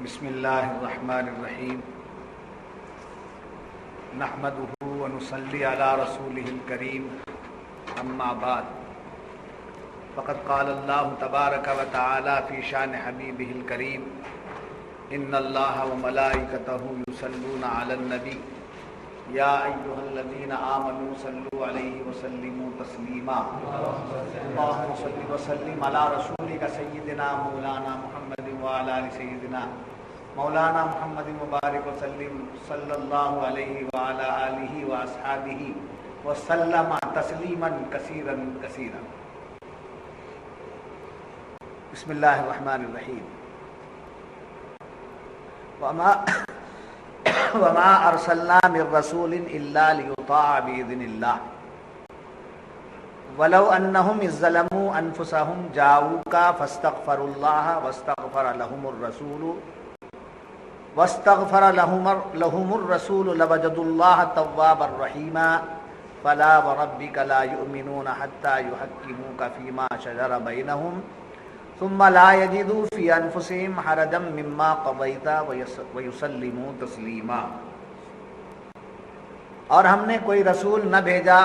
بسم اللہ الرحمن الرحیم نحمده ونصلی علی رسولہ الکریم اما بعد فقد قال اللہ تبارک وتعالی فی شان حبیبہ الکریم ان اللہ وملائکتہ یصلون علی النبی یا ایھا الذین آمنوا صلوا علیہ وسلموا تسلیما اللہم صل وسلم علی رسولک سیدنا مولانا محمد وعلی آل سیدنا مولانا محمد مبارک وسلم صلی اللہ علیہ وعلی آلہ واصحابہ وسلم تسلیما کثیرا کثیرا. بسم اللہ الرحمن الرحیم. وما ارسلنا من رسول الا لیطاع باذن اللہ ولو انہم اذ ظلموا انفسہم جاؤوک فاستغفروا اللہ واستغفر لهم الرسول لوجدوا الله توابا رحيما فلا وربك لا يؤمنون حتى يحكموك فيما شجر بينهم ثم لا يجدوا في أنفسهم حرجا مما قضيت ويسلموا تسليما. اور ہم نے کوئی رسول نہ بھیجا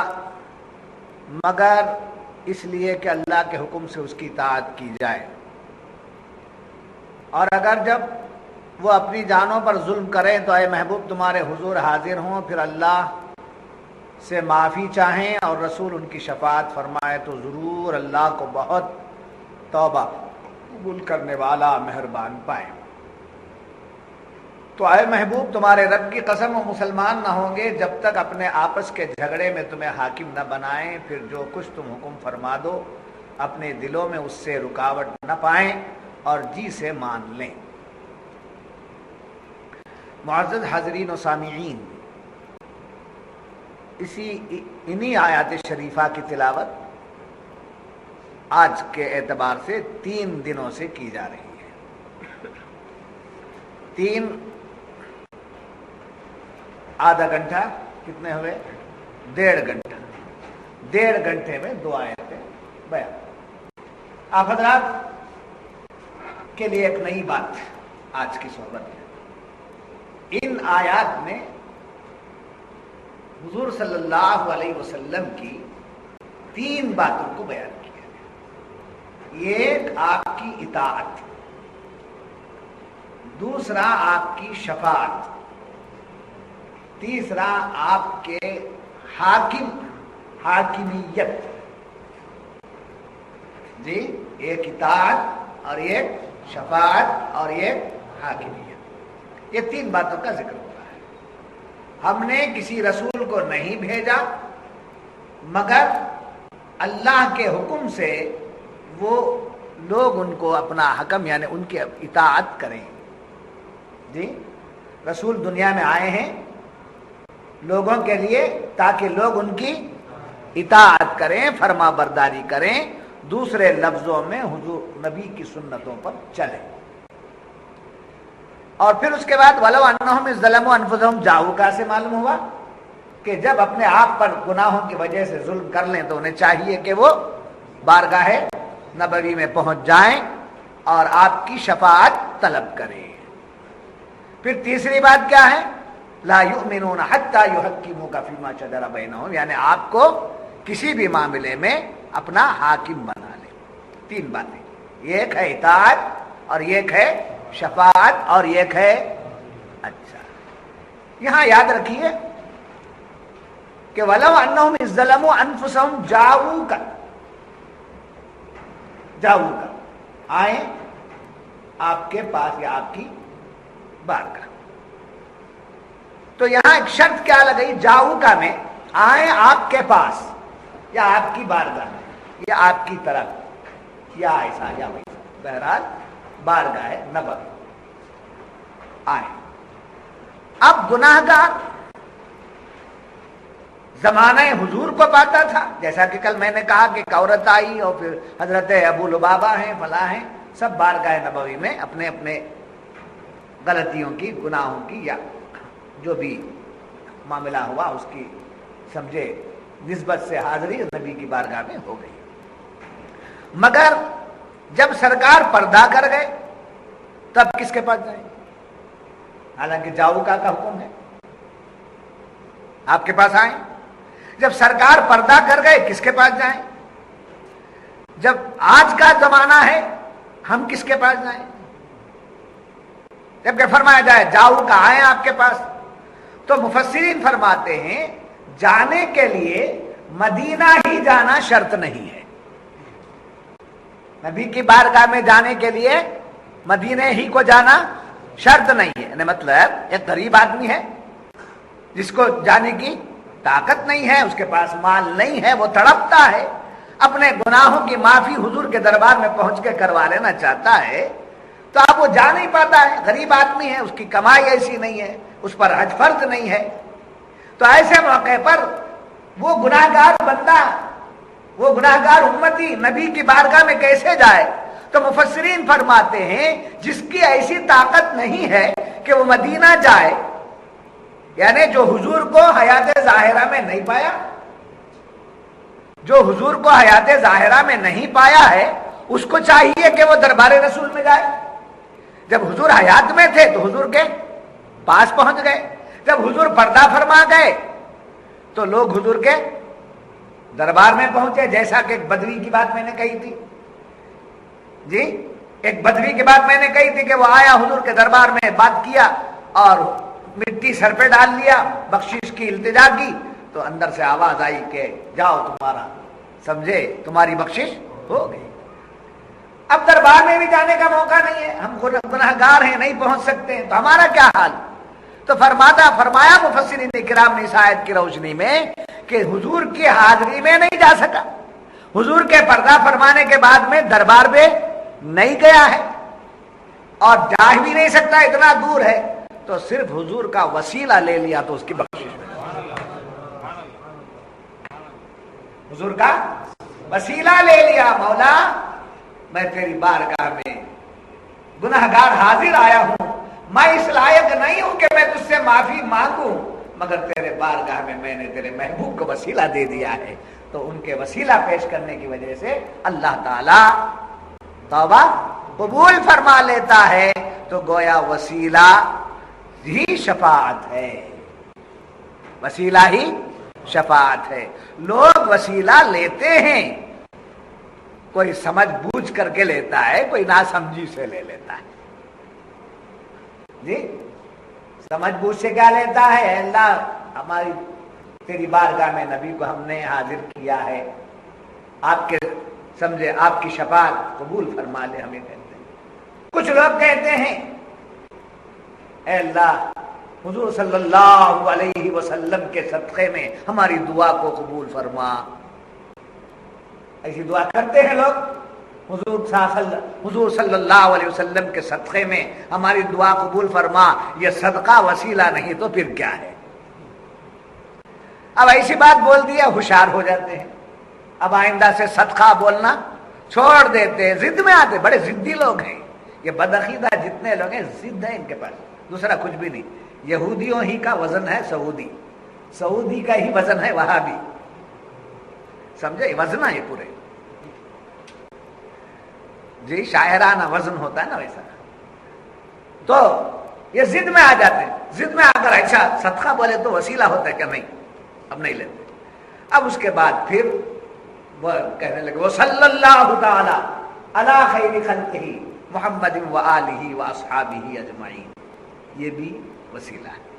مگر اس لیے کہ اللہ کے حکم سے اس کی اطاعت کی جائے، اور اگر جب وہ اپنی جانوں پر ظلم کریں تو اے محبوب تمہارے حضور حاضر ہوں، پھر اللہ سے معافی چاہیں اور رسول ان کی شفاعت فرمائے تو ضرور اللہ کو بہت توبہ قبول کرنے والا مہربان پائیں. تو اے محبوب تمہارے رب کی قسم وہ مسلمان نہ ہوں گے جب تک اپنے آپس کے جھگڑے میں تمہیں حاکم نہ بنائیں، پھر جو کچھ تم حکم فرما دو اپنے دلوں میں اس سے رکاوٹ نہ پائیں اور جی سے مان لیں. معزز حاضرین و سامعین، انہی آیات شریفہ کی تلاوت آج کے اعتبار سے 3 دنوں سے کی جا رہی ہے. آدھا گھنٹہ کتنے ہوئے؟ 1.5 گھنٹہ. 1.5 گھنٹے میں 2 آیتیں بیان. آپ حضرات کے لیے ایک نئی بات آج کی صحبت میں، ان آیات میں حضور صلی اللہ علیہ وسلم کی 3 باتوں کو بیان کیا ہے. ایک آپ کی اطاعت، دوسرا آپ کی شفاعت، تیسرا آپ کے حاکمیت. جی، ایک اطاعت اور ایک شفاعت اور ایک حاکمیت، یہ 3 باتوں کا ذکر ہو رہا ہے. ہم نے کسی رسول کو نہیں بھیجا مگر اللہ کے حکم سے وہ لوگ ان کو اپنا حکم یعنی ان کی اطاعت کریں. جی، رسول دنیا میں آئے ہیں لوگوں کے لیے تاکہ لوگ ان کی اطاعت کریں، فرما برداری کریں، دوسرے لفظوں میں حضور نبی کی سنتوں پر چلیں. اور پھر اس کے بعد وَلَوْ أَنَّهُمْ إِذْ ظَلَمُوا أَنفُسَهُمْ جَاءُوكَ سے معلوم ہوا کہ جب اپنے آپ پر گناہوں کی وجہ سے ظلم کر لیں تو انہیں چاہیے کہ وہ بارگاہ نبوی میں پہنچ جائیں اور آپ کی شفاعت طلب کریں. پھر تیسری بات کیا ہے؟ لَا يُؤْمِنُونَ حَتَّى يُحَكِّمُوكَ فِيمَا شَجَرَ بَيْنَهُمْ، یعنی آپ کو کسی بھی معاملے میں اپنا حاکم بنا لیں. 3 باتیں، ایک ہے اطاعت اور ایک ہے شفاعت اور ایک ہے اچھا. یہاں یاد رکھیے کہ وَلَوْ أَنَّهُمْ إِذْ ظَلَمُوا أَنفُسَهُمْ جاؤوك آئیں آپ کے پاس یا آپ کی بارگاہ. تو یہاں ایک شرط کیا لگئی؟ جاؤوکا میں آئیں آپ کے پاس یا آپ کی بارگاہ میں یا آپ کی طرف یا ایسا یا ویسا، بہرحال بارگاہ نبوی آئے. اب گناہگار زمانہ حضور کو پاتا تھا، جیسا کہ کل میں نے کہا کہ ایک عورت آئی اور پھر حضرت ابو لبابہ ہیں فلاں ہیں، سب بارگاہ نبوی میں اپنے اپنے غلطیوں کی، گناہوں کی یا جو بھی معاملہ ہوا اس کی سمجھے نسبت سے حاضری نبی کی بارگاہ میں ہو گئی. مگر جب سرکار پردہ کر گئے تب کس کے پاس جائیں؟ حالانکہ جاؤکا کا حکم ہے آپ کے پاس آئیں. جب سرکار پردہ کر گئے کس کے پاس جائیں؟ جب آج کا زمانہ ہے ہم کس کے پاس جائیں؟ جب کہ فرمایا جائے جاؤ کا آئیں آپ کے پاس. تو مفسرین فرماتے ہیں جانے کے لیے مدینہ ہی جانا شرط نہیں ہے. نبی کی بارگاہ میں جانے کے لیے مدینے ہی کو جانا شرط نہیں ہے. یعنی مطلب ایک غریب آدمی ہے جس کو جانے کی طاقت نہیں ہے, اس کے پاس مال نہیں ہے, وہ تڑپتا ہے, اپنے گناہوں کی معافی حضور کے دربار میں پہنچ کے کروا لینا چاہتا ہے, تو اب وہ جا نہیں پاتا ہے, غریب آدمی ہے, اس کی کمائی ایسی نہیں ہے, اس پر حج فرض نہیں ہے. تو ایسے موقع پر وہ گناہگار بندہ, وہ گناہگار امتی نبی کی بارگاہ میں کیسے جائے؟ تو مفسرین فرماتے ہیں جس کی ایسی طاقت نہیں ہے کہ وہ مدینہ جائے, یعنی جو حضور کو حیات ظاہرہ میں نہیں پایا, جو حضور کو حیات ظاہرہ میں نہیں پایا ہے, اس کو چاہیے کہ وہ دربار رسول میں جائے. جب حضور حیات میں تھے تو حضور کے پاس پہنچ گئے, جب حضور پردہ فرما گئے تو لوگ حضور کے دربار میں پہنچے. جیسا کہ ایک بدوی کی بات میں نے کہی تھی, جی ایک بدوی کی بات میں نے کہی تھی کہ وہ آیا حضور کے دربار میں, بات کیا اور مٹی سر پہ ڈال لیا, بخشش کی التجا کی, تو اندر سے آواز آئی کہ جاؤ تمہارا سمجھے تمہاری بخشش ہو گئی. اب دربار میں بھی جانے کا موقع نہیں ہے, ہم گناہگار ہیں, نہیں پہنچ سکتے ہیں, تو ہمارا کیا حال؟ تو فرمایا مفسرین کرام نے اس آیت کی روشنی میں کہ حضور کی حاضری میں نہیں جا سکا, حضور کے پردہ فرمانے کے بعد میں دربار میں نہیں گیا ہے اور جا بھی نہیں سکتا, اتنا دور ہے, تو صرف حضور کا وسیلہ لے لیا تو اس کی بخشش میں, حضور کا وسیلہ لے لیا, مولا میں تیری بارگاہ میں گناہگار حاضر آیا ہوں, میں اس لائق نہیں ہوں کہ میں تجھ سے معافی مانگوں, مگر تیرے بارگاہ میں نے تیرے محبوب کو وسیلہ دے دیا ہے. تو ان کے وسیلہ پیش کرنے کی وجہ سے اللہ تعالی توبہ قبول فرما لیتا ہے. تو گویا وسیلہ ہی شفاعت ہے, وسیلہ ہی شفاعت ہے. لوگ وسیلہ لیتے ہیں, کوئی سمجھ بوجھ کر کے لیتا ہے, کوئی ناسمجھی سے لے لیتا ہے. جی سمجھ بوجھ سے کیا لیتا ہے؟ اللہ ہماری تیری بارگاہ میں نبی کو ہم نے حاضر کیا ہے, آپ کے سمجھے آپ کی شفاعت قبول فرما لے, ہمیں کہتے ہیں. کچھ لوگ کہتے ہیں اے اللہ حضور صلی اللہ علیہ وسلم کے صدقے میں ہماری دعا کو قبول فرما. ایسی دعا کرتے ہیں لوگ, حضور صلی اللہ علیہ وسلم کے صدقے میں ہماری دعا قبول فرما. یہ صدقہ وسیلہ نہیں تو پھر کیا ہے؟ اب ایسی بات بول دیا ہوشیار ہو جاتے ہیں, اب آئندہ سے صدقہ بولنا چھوڑ دیتے ہیں, ضد میں آتے. بڑے ضدی لوگ ہیں یہ بدعقیدہ جتنے لوگ ہیں, ضد ہے ان کے پاس, دوسرا کچھ بھی نہیں. یہودیوں ہی کا وزن ہے سعودی, سعودی کا ہی وزن ہے وہابی, سمجھے وزن ہے پورے. جی شاعرانہ وزن ہوتا ہے نا ویسا. تو یہ ضد میں آ جاتے ہیں, ضد میں آ کر اچھا صدقہ بولے تو وسیلہ ہوتا ہے کہ نہیں, اب نہیں لیتے. اب اس کے بعد پھر وہ کہنے لگے وہ صلی اللہ تعالی علی خیر خلقہ محمد و آلہ و اصحابہ اجمعین, یہ بھی وسیلہ ہے.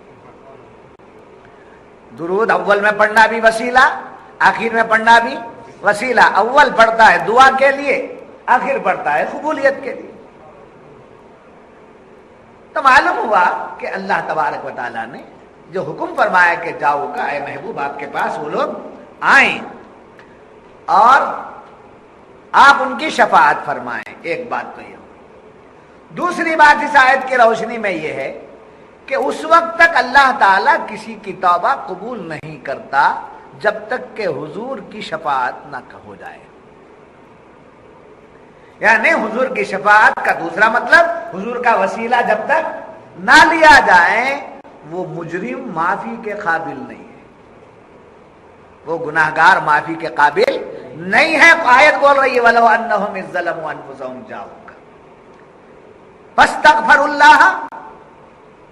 درود اول میں پڑھنا بھی وسیلہ, آخر میں پڑھنا بھی وسیلہ. اول پڑھتا ہے دعا کے لیے, آخر پڑھتا ہے قبولیت کے لیے. تو معلوم ہوا کہ اللہ تبارک و تعالیٰ نے جو حکم فرمایا کہ جاؤ کا اے محبوب آپ کے پاس وہ لوگ آئیں اور آپ ان کی شفاعت فرمائیں. ایک بات تو یہ. دوسری بات اس آیت کی روشنی میں یہ ہے کہ اس وقت تک اللہ تعالیٰ کسی کی توبہ قبول نہیں کرتا جب تک کہ حضور کی شفاعت نہ ہو جائے. یعنی حضور کی شفاعت کا دوسرا مطلب حضور کا وسیلہ جب تک نہ لیا جائے وہ مجرم معافی کے قابل نہیں ہے, وہ گناہگار معافی کے قابل نہیں ہے. آیت بول رہی ہے وَلَوْ أَنَّهُمْ إِذْ ظَلَمُوا أَنفُسَهُمْ جَاءُوكَ فَاسْتَغْفَرُوا اللَّهَ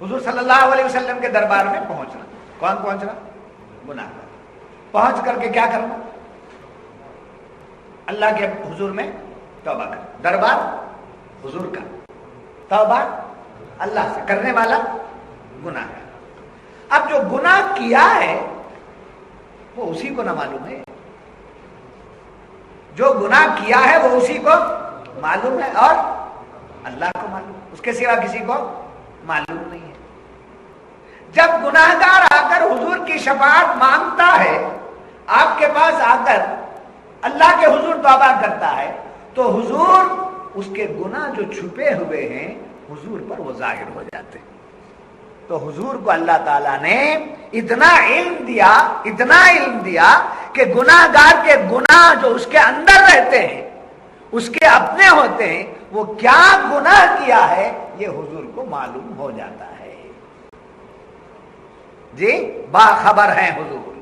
حضور صلی اللہ علیہ وسلم کے دربار میں پہنچنا. کون پہنچنا؟ گناہگار. پہنچ کر کے کیا کرنا؟ اللہ کے حضور میں توبہ کرنا. دربار حضور کا، توبہ اللہ سے کرنے والا گناہگار. اب جو گناہ کیا ہے وہ اسی کو نہ معلوم ہے. جو گناہ کیا ہے وہ اسی کو معلوم ہے اور اللہ کو معلوم، اس کے سوا کسی کو معلوم نہیں ہے. جب گناہگار آ کر حضور کی شفاعت مانگتا ہے، آپ کے پاس آ کر اللہ کے حضور توبہ کرتا ہے، تو حضور اس کے گناہ جو چھپے ہوئے ہیں حضور پر وہ ظاہر ہو جاتے ہیں. تو حضور کو اللہ تعالیٰ نے اتنا علم دیا کہ گناہگار کے گناہ جو اس کے اندر رہتے ہیں، اس کے اپنے ہوتے ہیں، وہ کیا گناہ کیا ہے یہ حضور کو معلوم ہو جاتا ہے. جی باخبر ہیں حضور.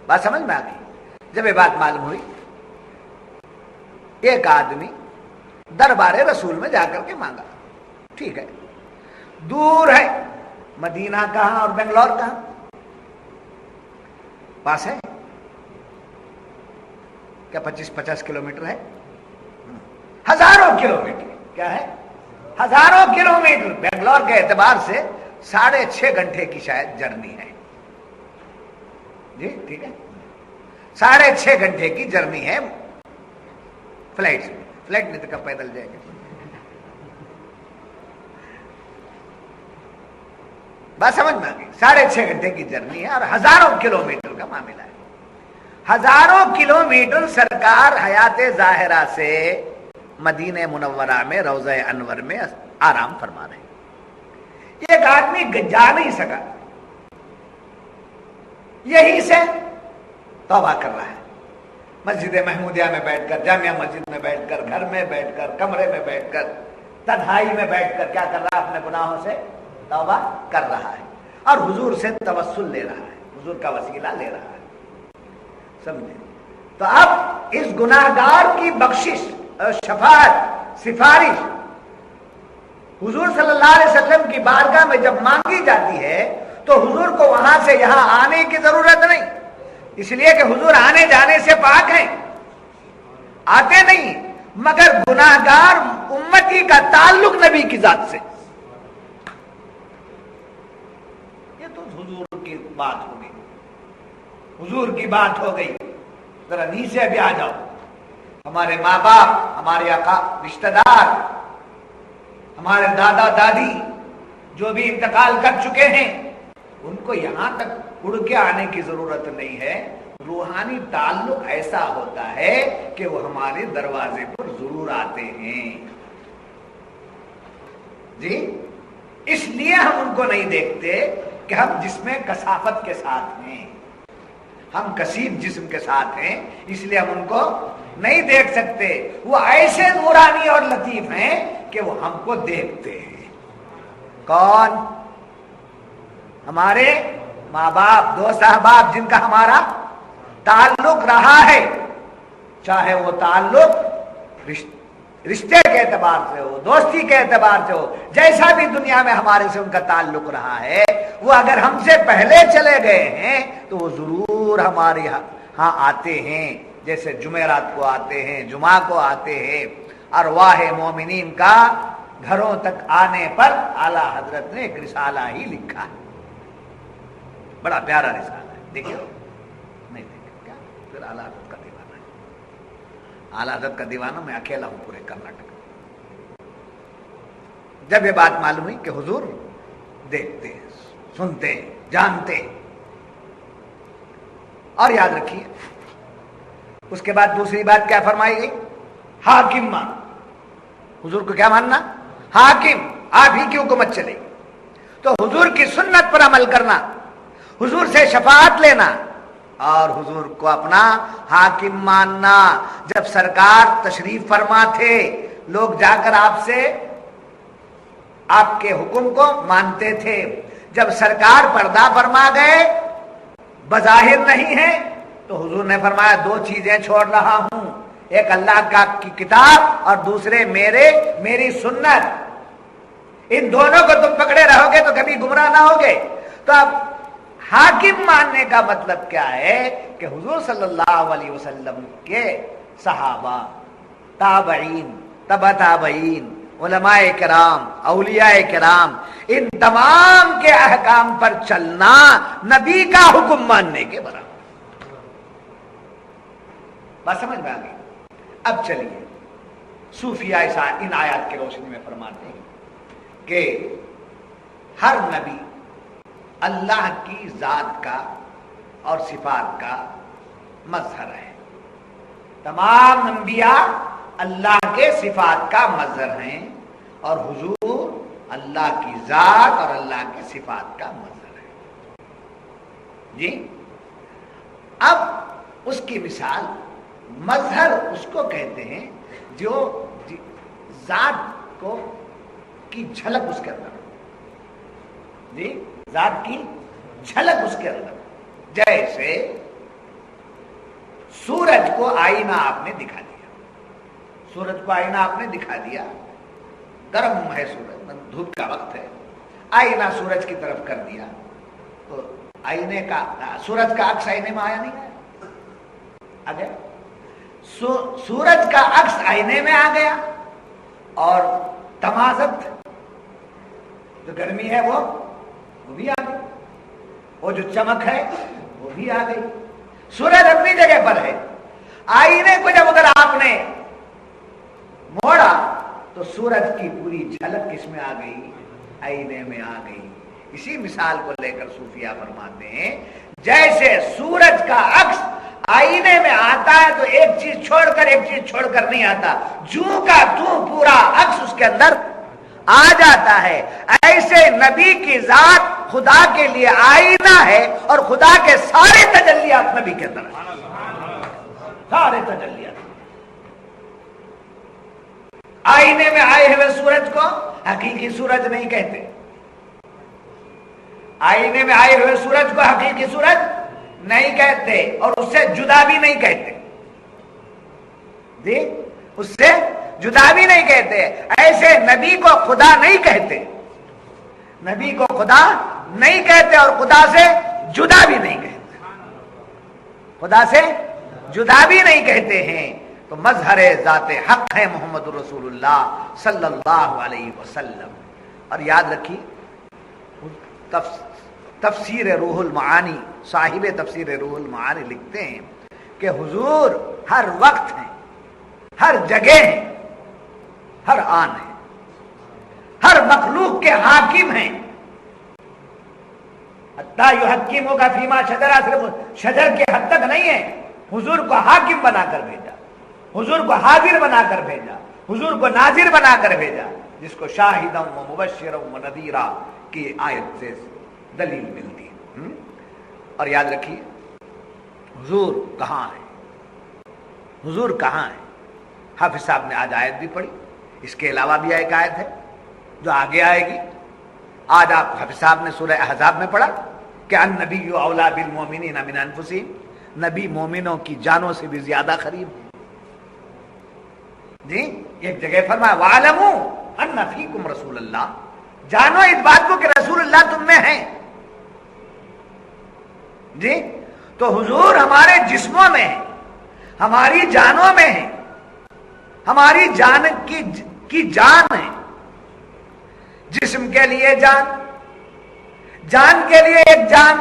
بات سمجھ میں آ گئی؟ جب یہ بات معلوم ہوئی، ایک آدمی دربار رسول میں جا کر کے مانگا. ٹھیک ہے، دور ہے، مدینہ کہاں اور بنگلور کہاں؟ پاس ہے کیا؟ 25 کلومیٹر ہے؟ ہزاروں کلومیٹر. کیا ہے؟ ہزاروں کلومیٹر. بنگلور کے اعتبار سے 6.5 گھنٹے کی شاید جرنی ہے. جی ٹھیک ہے، 6.5 گھنٹے کی جرنی ہے فلائٹ میں تو کب پیدل جائے گا. بات سمجھ میں آ گئی؟ 6.5 گھنٹے کی جرنی ہے اور ہزاروں کلومیٹر کا معاملہ ہے. ہزاروں کلومیٹر سرکار حیات ظاہرہ سے مدینہ منورہ میں روضہ انور میں آرام فرما رہے ہیں. ایک آدمی جا نہیں سکا، یہی سے توبہ کر رہا ہے. مسجد محمودیہ میں بیٹھ کر، جامعہ مسجد میں بیٹھ کر، گھر میں بیٹھ کر، کمرے میں بیٹھ کر، تنہائی میں بیٹھ کر کیا کر رہا ہے؟ اپنے گناہوں سے توبہ کر رہا ہے اور حضور سے توسل لے رہا ہے، حضور کا وسیلہ لے رہا ہے. سمجھے؟ تو اب اس گناہگار کی بخشش اور شفاعت، سفارش حضور صلی اللہ علیہ وسلم کی بارگاہ میں جب مانگی جاتی ہے تو حضور کو وہاں سے یہاں آنے کی ضرورت نہیں، اس لیے کہ حضور آنے جانے سے پاک ہیں، آتے نہیں. مگر گناہگار امتی کا تعلق نبی کی ذات سے. یہ تو حضور کی بات ہو گئی، حضور کی بات ہو گئی. ذرا نیچے بھی آ جاؤ. ہمارے ماں باپ، ہمارے آقا، رشتہ دار، ہمارے دادا دادی جو بھی انتقال کر چکے ہیں، ان کو یہاں تک اڑ کے آنے کی ضرورت نہیں ہے. روحانی تعلق ایسا ہوتا ہے کہ وہ ہمارے دروازے پر ضرور آتے ہیں. جی اس لیے ہم ان کو نہیں دیکھتے کہ ہم جسم کثافت کے ساتھ ہیں، ہم کثیف جسم کے ساتھ ہیں، اس لیے ہم ان کو نہیں دیکھ سکتے. وہ ایسے نورانی اور لطیف ہیں کہ وہ ہم کو دیکھتے ہیں. کون؟ ہمارے ماں باپ، دوست احباب جن کا ہمارا تعلق رہا ہے، چاہے وہ تعلق رشتے کے اعتبار سے ہو، دوستی کے اعتبار سے ہو، جیسا بھی دنیا میں ہمارے سے ان کا تعلق رہا ہے، وہ اگر ہم سے پہلے چلے گئے ہیں تو وہ ضرور ہمارے ہاں آتے ہیں. جیسے جمعرات کو آتے ہیں، جمعہ کو آتے ہیں. ارواح مومنین کا گھروں تک آنے پر اعلیٰ حضرت نے ایک رسالہ ہی لکھا ہے، بڑا پیارا رسالہ ہے. دیکھو نہیں دیکھو کیا؟ پھر اعلیٰ حضرت کا دیوانہ ہے. اعلیٰ حضرت کا دیوانہ میں اکیلا ہوں پورے کرناٹک. جب یہ بات معلوم ہوئی کہ حضور دیکھتے ہیں، سنتے ہیں، جانتے ہیں. اور یاد رکھیے اس کے بعد دوسری بات کیا فرمائی گئی؟ حاکم مان. حضور کو کیا ماننا؟ حاکم، آپ ہی کی حکومت چلے گی. تو حضور کی سنت پر عمل کرنا، حضور سے شفاعت لینا اور حضور کو اپنا حاکم ماننا. جب سرکار تشریف فرما تھے، لوگ جا کر آپ سے آپ کے حکم کو مانتے تھے. جب سرکار پردہ فرما گئے، بظاہر نہیں ہے، تو حضور نے فرمایا 2 چیزیں چھوڑ رہا ہوں، ایک اللہ کا کی کتاب اور دوسرے میری سنت. ان دونوں کو تم پکڑے رہو گے تو کبھی گمراہ نہ ہوگے. تو اب حاکم ماننے کا مطلب کیا ہے کہ حضور صلی اللہ علیہ وسلم کے صحابہ، تابعین، تبع تابعین، علماء کرام، اولیاء کرام، ان تمام کے احکام پر چلنا نبی کا حکم ماننے کے برابر. بات سمجھ میں آ گئی؟ اب چلیے صوفیہ ان آیات کی روشنی میں فرماتے ہیں کہ ہر نبی اللہ کی ذات کا اور صفات کا مظہر ہے. تمام انبیاء اللہ کے صفات کا مظہر ہیں اور حضور اللہ کی ذات اور اللہ کی صفات کا مظہر ہے. جی اب اس کی مثال، مظہر اس کو کہتے ہیں جو ذات کو کی جھلک اس کے اندر، جی ذات کی جھلک اس کے اندر. جیسے سورج کو آئینہ آپ نے دکھا دیا، سورج کو آئینہ آپ نے دکھا دیا، گرم ہے سورج، دھوپ کا وقت ہے، آئینہ سورج کی طرف کر دیا تو آئینے کا سورج کا عکس آئینے میں آیا نہیں آیا؟ آ گیا. سورج کا عکس آئینے میں آ گیا اور تمازت جو گرمی ہے وہ بھی آ گئی، وہ جو چمک ہے وہ بھی آ گئی. سورج اپنی جگہ پر ہے، آئینے کو جب اگر آپ نے موڑا تو سورج کی پوری جھلک کس میں آ گئی؟ آئینے میں آ گئی. اسی مثال کو لے کر صوفیہ فرماتے ہیں جیسے سورج کا عکس آئینے میں آتا ہے تو ایک چیز چھوڑ کر نہیں آتا، جوں کا توں پورا عکس اس کے اندر آ جاتا ہے. ایسے نبی کی ذات خدا کے لیے آئینہ ہے اور خدا کے سارے تجلیات نبی کے اندر ہیں. سارے تجلیات آئینے میں آئے ہوئے سورج کو حقیقی سورج نہیں کہتے، آئینے میں آئے ہوئے سورج کو حقیقی سورج نہیں کہتے اور اس سے جدا بھی نہیں کہتے. جی اس سے جدا بھی نہیں کہتے. ایسے نبی کو خدا نہیں کہتے، نبی کو خدا نہیں کہتے اور خدا سے جدا بھی نہیں کہتے، خدا سے جدا بھی نہیں کہتے ہیں. تو مظہر ذات حق ہے محمد رسول اللہ صلی اللہ علیہ وسلم. اور یاد رکھیے تفسیر روح المعانی، صاحب تفسیر روح المعانی لکھتے ہیں کہ حضور ہر وقت ہیں، ہر جگہ ہیں، ہر آن ہیں، ہر مخلوق کے حاکم ہیں. حتیٰ یحکموک فیما شجر، صرف شجر کے حد تک نہیں ہے، حضور کو حاکم بنا کر بھیجا، حضور کو حاضر بنا کر بھیجا، حضور کو ناظر بنا کر بھیجا، جس کو شاہدا و مبشرا و نذیرا کی آیت سے دلیل ملتی ہے. اور یاد رکھیے حضور کہاں ہے، حضور کہاں ہے. حافظ صاحب نے آج آیت بھی پڑھی، اس کے علاوہ بھی ایک آیت ہے جو آگے آئے گی. آج آپ حافظ صاحب نے سورہ احزاب میں پڑھا کہ النبی اولیٰ بالمؤمنین من انفسہم، نبی مومنوں کی جانوں سے بھی زیادہ قریب ہے. جی ایک جگہ فرمایا وَعَلَمُوا أَنَّ فِيكُمْ رسول اللہ، جانو اس بات کو کہ رسول اللہ تم میں ہیں. جی تو حضور ہمارے جسموں میں ہیں، ہماری جانوں میں ہیں، ہماری جان کی جان ہے. جسم کے لیے جان، جان کے لیے ایک جان.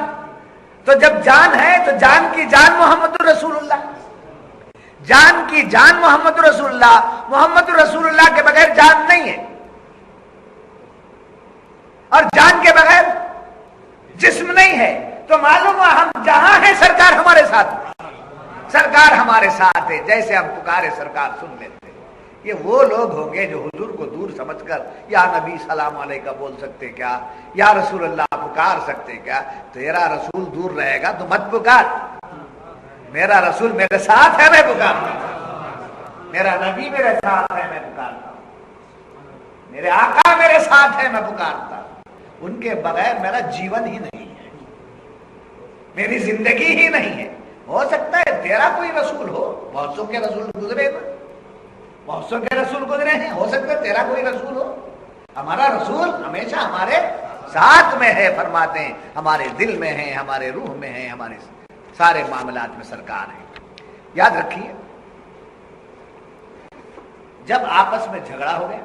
تو جب جان ہے تو جان کی جان محمد رسول اللہ، جان کی جان محمد رسول اللہ. محمد رسول اللہ کے بغیر جان نہیں ہے اور جان کے بغیر جسم نہیں ہے. تو معلوم ہے ہم جہاں ہیں سرکار ہمارے ساتھ، سرکار ہمارے ساتھ ہے. جیسے ہم پکارے سرکار سن لیتے. یہ وہ لوگ ہوں گے جو حضور کو دور سمجھ کر یا نبی سلام علیکہ بول سکتے کیا، یا رسول اللہ پکار سکتے کیا. تیرا رسول دور رہے گا تو مت پکار، میرا رسول میرے ساتھ ہے میں پکارتا ہوں، میرا نبی میرے ساتھ ہے میں پکارتا ہوں، میرے آقا میرے ساتھ ہے میں پکارتا ہوں. ان کے بغیر میرا جیون ہی نہیں ہے، میری زندگی ہی نہیں ہے. ہو سکتا ہے تیرا کوئی رسول ہو، بہت سو کے رسول گزرے، بہت سو کے رسول گزرے ہیں، ہو سکتا ہے تیرا کوئی رسول ہو، ہمارا رسول ہمیشہ ہمارے ساتھ میں ہے، فرماتے ہیں ہمارے دل میں ہے، ہمارے روح میں ہے، ہمارے سارے معاملات میں سرکار ہے۔ یاد رکھیے جب آپس میں جھگڑا ہو گیا،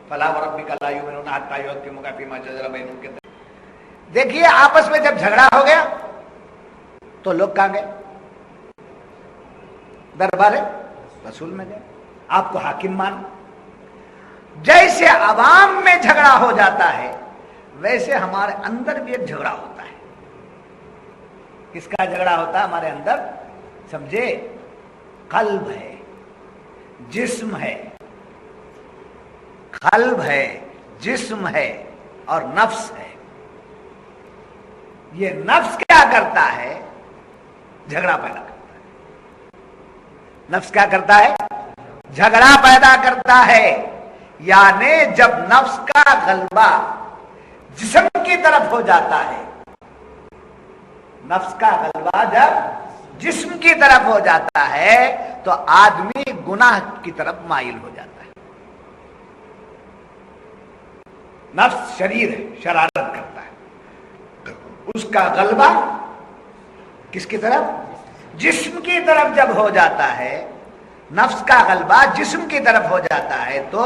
فلا وربک لا یؤمنون حتی یحکموک فیما شجر بینہم کے، دیکھیے آپس میں جب جھگڑا ہو گیا تو لوگ کہاں گئے؟ دربار رسول میں گئے، آپ کو حاکم مان۔ جیسے عوام میں جھگڑا ہو جاتا ہے ویسے ہمارے اندر بھی ایک جھگڑا ہوتا ہے۔ کس کا جھگڑا ہوتا ہے ہمارے اندر؟ سمجھے، قلب ہے، جسم ہے، قلب ہے، جسم ہے اور نفس ہے۔ یہ نفس کیا کرتا ہے؟ جھگڑا پیدا کرتا ہے۔ نفس کیا کرتا ہے؟ جھگڑا پیدا کرتا ہے۔ یعنی جب نفس کا غلبہ جسم کی طرف ہو جاتا ہے، نفس کا غلبہ جب جسم کی طرف ہو جاتا ہے تو آدمی گناہ کی طرف مائل ہو جاتا ہے۔ نفس شریر ہے، شرارت کرتا ہے، اس کا غلبہ کس کی طرف؟ جسم کی طرف جب ہو جاتا ہے، نفس کا غلبہ جسم کی طرف ہو جاتا ہے تو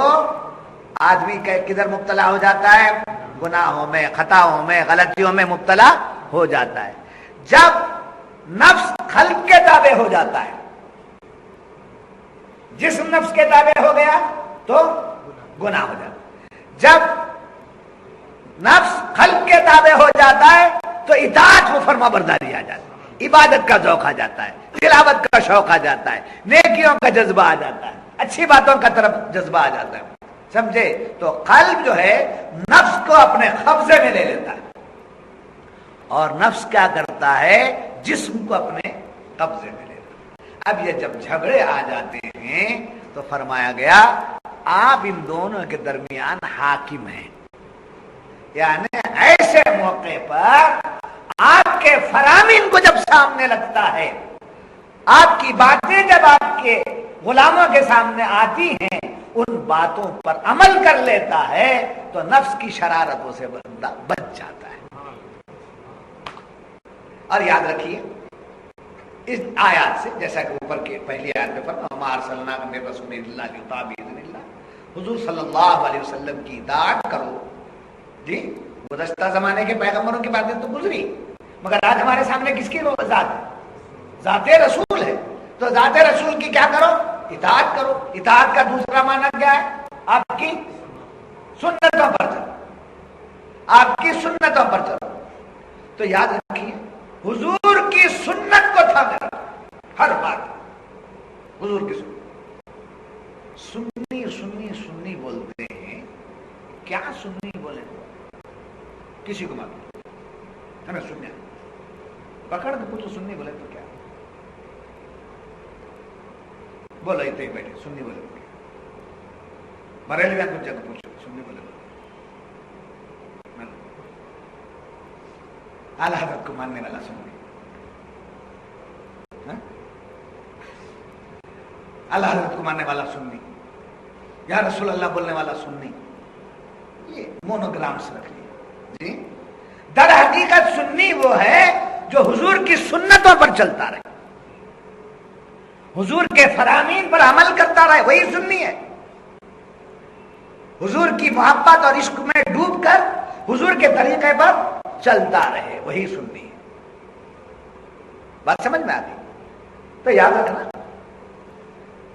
آدمی کدھر مبتلا ہو جاتا ہے؟ گناہوں میں، خطاؤں میں، غلطیوں میں مبتلا ہو جاتا ہے۔ جب نفس قلب کے تابع ہو جاتا ہے، جسم نفس کے تابع ہو گیا تو گناہ ہو جاتا ہے۔ جب نفس قلب کے تابع ہو جاتا ہے تو اطاعت و فرما برداری آ جاتی ہے، عبادت کا ذوق آ جاتا ہے، تلاوت کا شوق آ جاتا ہے، نیکیوں کا جذبہ آ جاتا ہے، اچھی باتوں کا طرف جذبہ آ جاتا ہے۔ سمجھے؟ تو قلب جو ہے نفس کو اپنے قبضے میں لے لیتا ہے اور نفس کیا کرتا ہے؟ جسم کو اپنے قبضے میں لے لیتا ہے۔ اب یہ جب جھگڑے آ جاتے ہیں تو فرمایا گیا آپ ان دونوں کے درمیان حاکم ہیں، یعنی ایسے موقع پر آپ کے فرامین کو جب سامنے لگتا ہے، آپ کی باتیں جب آپ کے غلاموں کے سامنے آتی ہیں، ان باتوں پر عمل کر لیتا ہے تو نفس کی شرارتوں سے بندہ بچ جاتا ہے۔ اور یاد رکھیے اس آیات سے، جیسا کہ اوپر کے پہلی آیت میں فرمایا وما ارسلناک من رسول الا لیطاع باذن اللہ، حضور صلی اللہ علیہ وسلم کی اطاعت کرو۔ جی گزشتہ زمانے کے پیغمبروں کی باتیں تو گزری، مگر آج ہمارے سامنے کس کی ذات ہے؟ ذات رسول ہے، تو ذات رسول کی کیا کرو؟ اطاعت کرو۔ اطاعت کا دوسرا معنی کیا ہے؟ آپ کی سنتوں پر چلو، آپ کی سنتوں پر چلو۔ تو یاد رکھیے حضور کی سنت کو تھامے رکھو، ہر بات حضور کی سنت۔ سنی سنی سنی بولتے ہیں، کیا سنی بولے کسی کو معلوم؟ ہمیں سننے پکڑ کے پوچھو سنی بولے تو کیا بولو؟ اتنے بیٹھے سنی بولے تو کیا؟ بریلی میں کچھ جگہ پوچھو سنی بولے اعلی حضرت کو ماننے والا سنی، اعلی حضرت کو ماننے والا سنی، یا رسول اللہ بولنے والا سنی، یہ مونوگرامس رکھ لیے جی۔ در حقیقت سنی وہ ہے جو حضور کی سنتوں پر چلتا رہے، حضور کے فرامین پر عمل کرتا رہے، وہی سنی ہے۔ حضور کی محبت اور عشق میں ڈوب کر حضور کے طریقے پر چلتا رہے، وہی سنی ہے۔ بات سمجھ میں آتی؟ تو یاد رکھنا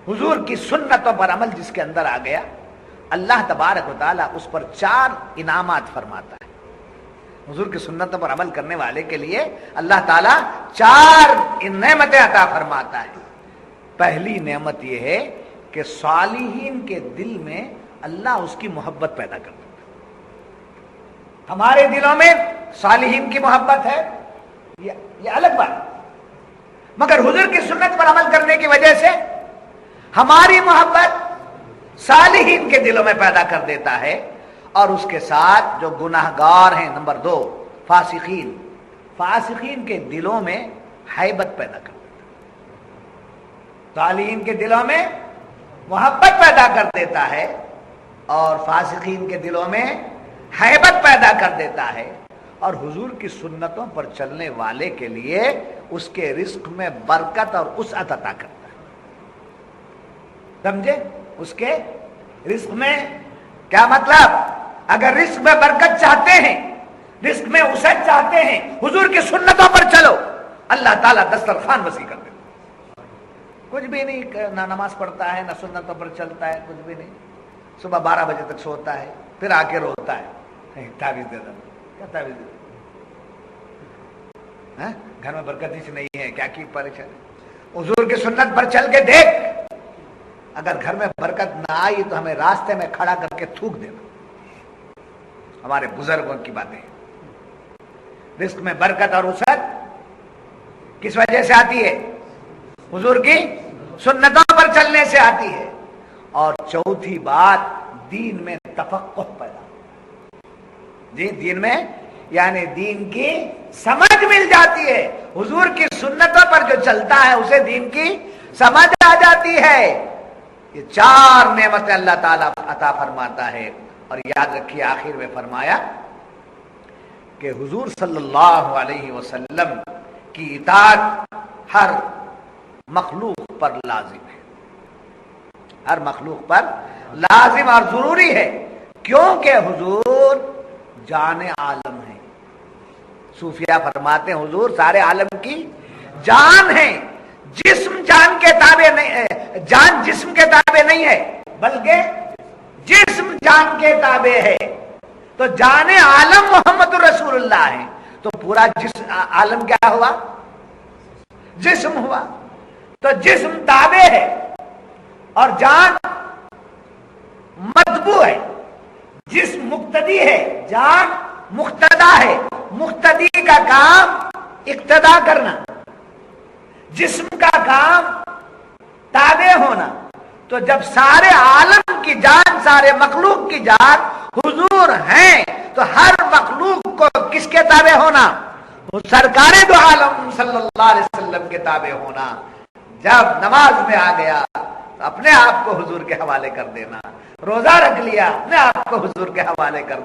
حضور کی سنتوں پر عمل جس کے اندر آ گیا، اللہ تبارک و تعالیٰ اس پر 4 انعامات فرماتا ہے۔ حضور کی سنتوں پر عمل کرنے والے کے لیے اللہ تعالیٰ 4 نعمتیں عطا فرماتا ہے۔ پہلی نعمت یہ ہے کہ صالحین کے دل میں اللہ اس کی محبت پیدا کر دیتا ہے۔ ہمارے دلوں میں صالحین کی محبت ہے، یہ الگ بات، مگر حضور کی سنت پر عمل کرنے کی وجہ سے ہماری محبت صالحین کے دلوں میں پیدا کر دیتا ہے، اور اس کے ساتھ جو گناہگار ہیں، نمبر 2 فاسقین، فاسقین کے دلوں میں حیبت پیدا کر دیتا ہے، صالحین کے دلوں میں محبت پیدا کر دیتا ہے، اور فاسقین کے دلوں میں ہیبت پیدا کر دیتا ہے، اور حضور کی سنتوں پر چلنے والے کے لیے اس کے رزق میں برکت اور وسعت عطا کرتا ہے. سمجھے؟ اس کے رزق میں کیا مطلب؟ اگر رزق میں برکت چاہتے ہیں، رزق میں وسعت چاہتے ہیں، حضور کی سنتوں پر چلو، اللہ تعالیٰ دسترخوان وسیع کر دیتا. کچھ بھی نہیں، نہ نماز پڑھتا ہے، نہ سنتوں پر چلتا ہے، کچھ بھی نہیں. صبح 12 بجے تک سوتا ہے، پھر آ کے روتا ہے، تعویذ دے دو. کیا تعویذ دے دو؟ گھر میں برکت ہی نہیں ہے، کیا کی پریشانی؟ حضور کی سنت پر چل کے دیکھ، اگر گھر میں برکت نہ آئی تو ہمیں راستے میں کھڑا کر کے تھوک دینا. ہمارے بزرگوں کی باتیں. رزق میں برکت اور وسعت کس وجہ سے آتی ہے؟ حضور کی سنتوں پر چلنے سے آتی ہے. اور چوتھی بات، دین میں تفقہ پیدا. جی، دین میں یعنی دین کی سمجھ مل جاتی ہے. حضور کی سنتوں پر جو چلتا ہے اسے دین کی سمجھ آ جاتی ہے. یہ 4 نعمتیں اللہ تعالیٰ عطا فرماتا ہے. اور یاد رکھیے آخر میں فرمایا کہ حضور صلی اللہ علیہ وسلم کی اطاعت ہر مخلوق پر لازم ہے. ہر مخلوق پر لازم اور ضروری ہے، کیونکہ حضور جان عالم ہے. صوفیہ فرماتے ہیں حضور سارے عالم کی جان ہے. جسم جان کے تابع نہیں، جان جسم کے تابع نہیں ہے، بلکہ جسم جان کے تابع ہے. تو جان عالم محمد رسول اللہ ہے، تو پورا جسم عالم کیا ہوا؟ جسم ہوا. تو جسم تابع ہے اور جان متبوع ہے. جسم مقتدی ہے، جان مقتدا ہے. مقتدی کا کام اقتدا کرنا، جسم کا کام تابع ہونا. تو جب سارے عالم کی جان، سارے مخلوق کی جان حضور ہیں، تو ہر مخلوق کو کس کے تابع ہونا؟ سرکار دو عالم صلی اللہ علیہ وسلم کے تابع ہونا. جب نماز میں آ گیا تو اپنے آپ کو حضور کے حوالے کر دینا. روزہ رکھ لیا، اپنے آپ کو حضور کے حوالے کر